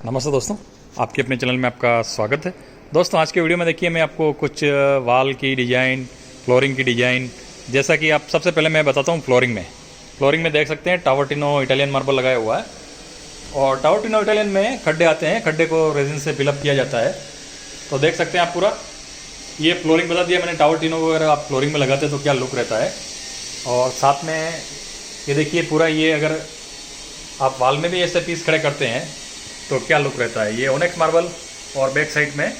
नमस्ते दोस्तों, आपके अपने चैनल में आपका स्वागत है। दोस्तों आज के वीडियो में देखिए मैं आपको कुछ वॉल की डिज़ाइन, फ्लोरिंग की डिज़ाइन, जैसा कि आप सबसे पहले मैं बताता हूँ फ्लोरिंग में देख सकते हैं टावर्टिनो इटालियन मार्बल लगाया हुआ है। और टावर्टिनो इटालियन में खड्डे आते हैं, खड्डे को रेजिन से फिलअप किया जाता है। तो देख सकते हैं आप पूरा ये फ्लोरिंग बता दिया मैंने। टावर्टिनो वगैरह आप फ्लोरिंग में लगाते हैं तो क्या लुक रहता है। और साथ में ये देखिए पूरा, ये अगर आप वॉल में भी ऐसे पीस खड़े करते हैं तो क्या लुक रहता है। ये ओनेक्स मार्बल और बैक साइड में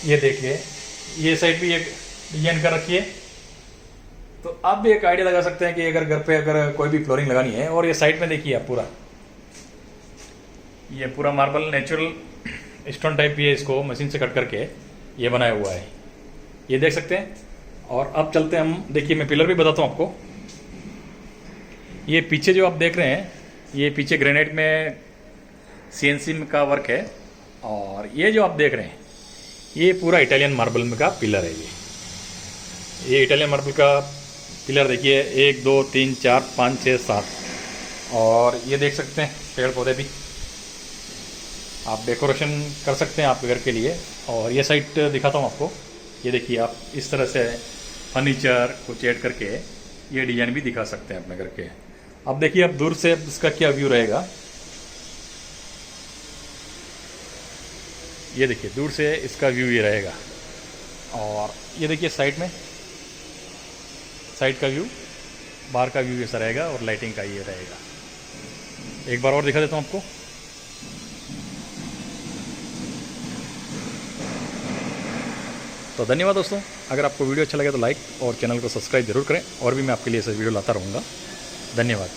ये देखिए, ये साइड भी एक डिजाइन कर रखी है। तो आप भी एक आइडिया लगा सकते हैं कि घर पे अगर कोई भी फ्लोरिंग लगानी है। और ये साइड में देखिए आप पूरा, ये पूरा मार्बल नेचुरल स्टोन टाइप, ये इसको मशीन से कट करके ये बनाया हुआ है, ये देख सकते हैं। और अब चलते हैं हम, देखिए मैं पिलर भी बताता हूँ आपको। ये पीछे जो आप देख रहे हैं, ये पीछे ग्रेनाइट में सीएनसी का वर्क है। और ये जो आप देख रहे हैं ये पूरा इटालियन मार्बल का पिलर है। ये इटालियन मार्बल का पिलर देखिए, 1 2 3 4 5 6 7। और ये देख सकते हैं पेड़ पौधे भी आप डेकोरेशन कर सकते हैं आपके घर के लिए। और ये साइड दिखाता हूँ आपको, ये देखिए आप इस तरह से फर्नीचर कुछ ऐड करके ये डिजाइन भी दिखा सकते हैं अपने घर के। अब देखिए आप दूर से इसका क्या व्यू रहेगा, ये देखिए दूर से इसका व्यू ये रहेगा। और ये देखिए साइड में, साइड का व्यू, बाहर का व्यू ऐसा रहेगा और लाइटिंग का ये रहेगा। एक बार और दिखा देता हूँ आपको। तो धन्यवाद दोस्तों, अगर आपको वीडियो अच्छा लगे तो लाइक और चैनल को सब्सक्राइब जरूर करें। और भी मैं आपके लिए ऐसे वीडियो लाता रहूँगा। धन्यवाद।